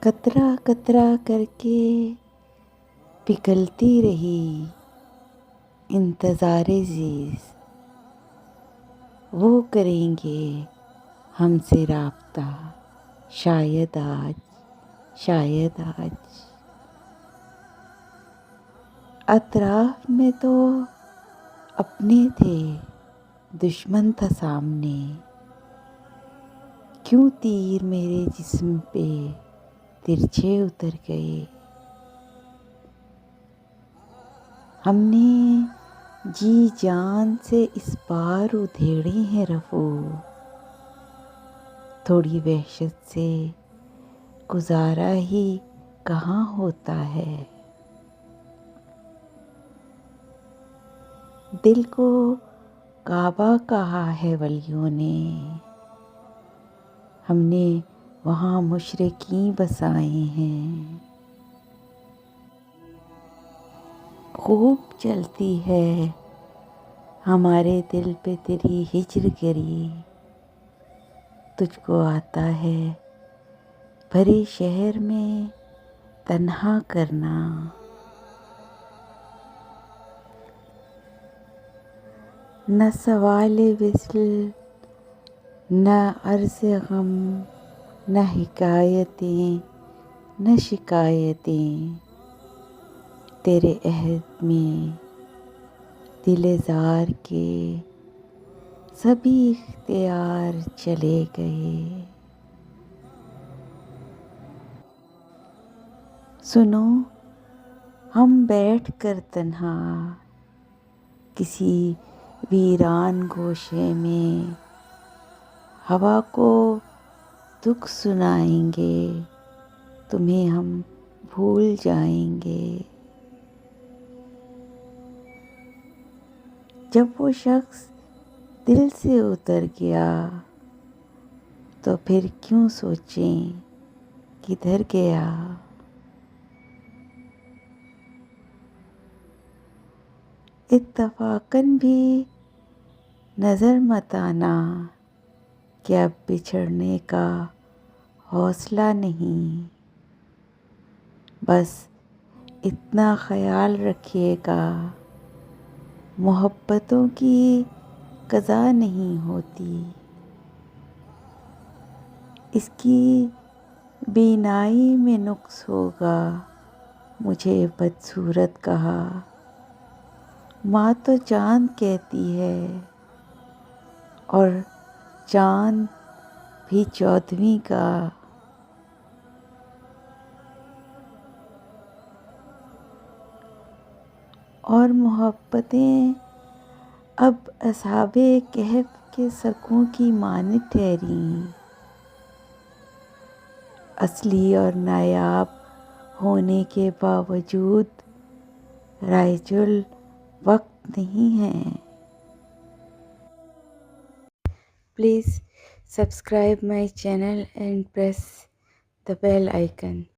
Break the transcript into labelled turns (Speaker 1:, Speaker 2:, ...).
Speaker 1: قطرہ قطرہ کر کے پگھلتی رہی انتظار زیز، وہ کریں گے ہم سے رابطہ شاید آج، شاید آج۔ اطراف میں تو اپنے تھے، دشمن تھا سامنے، کیوں تیر میرے جسم پہ ترچھے اتر گئے۔ ہم نے جی جان سے اس بار ادھیڑے ہیں رفو، تھوڑی وحشت سے گزارا ہی کہاں ہوتا ہے۔ دل کو کعبہ کہا ہے ولیوں نے، ہم نے وہاں مشرقین بسائے ہیں۔ خوب چلتی ہے ہمارے دل پہ تیری ہجر گری، تجھ کو آتا ہے بھرے شہر میں تنہا کرنا۔ نہ سوال وصل، نہ عرض غم، نہ حکایتیں، نہ شکایتیں، تیرے عہد میں دل زار کے سبھی اختیار چلے گئے۔ سنو ہم بیٹھ کر تنہا کسی ویران گوشے میں ہوا کو دکھ سنائیں گے، تمہیں ہم بھول جائیں گے۔ جب وہ شخص دل سے اتر گیا تو پھر کیوں سوچیں کدھر گیا۔ اتفاقاً بھی نظر مت آنا کہ اب بچھڑنے کا حوصلہ نہیں، بس اتنا خیال رکھیے گا محبتوں کی قضا نہیں ہوتی، اس کی بینائی میں نقص ہوگا۔ مجھے بدصورت کہا، ماں تو چاند کہتی ہے، اور چاند بھی 14ویں کا۔ اور محبتیں اب اصحاب کہف کے سگوں کی مانند ٹھہریں، اصلی اور نایاب ہونے کے باوجود رائج الوقت نہیں ہیں۔ Please subscribe my channel and press the bell icon.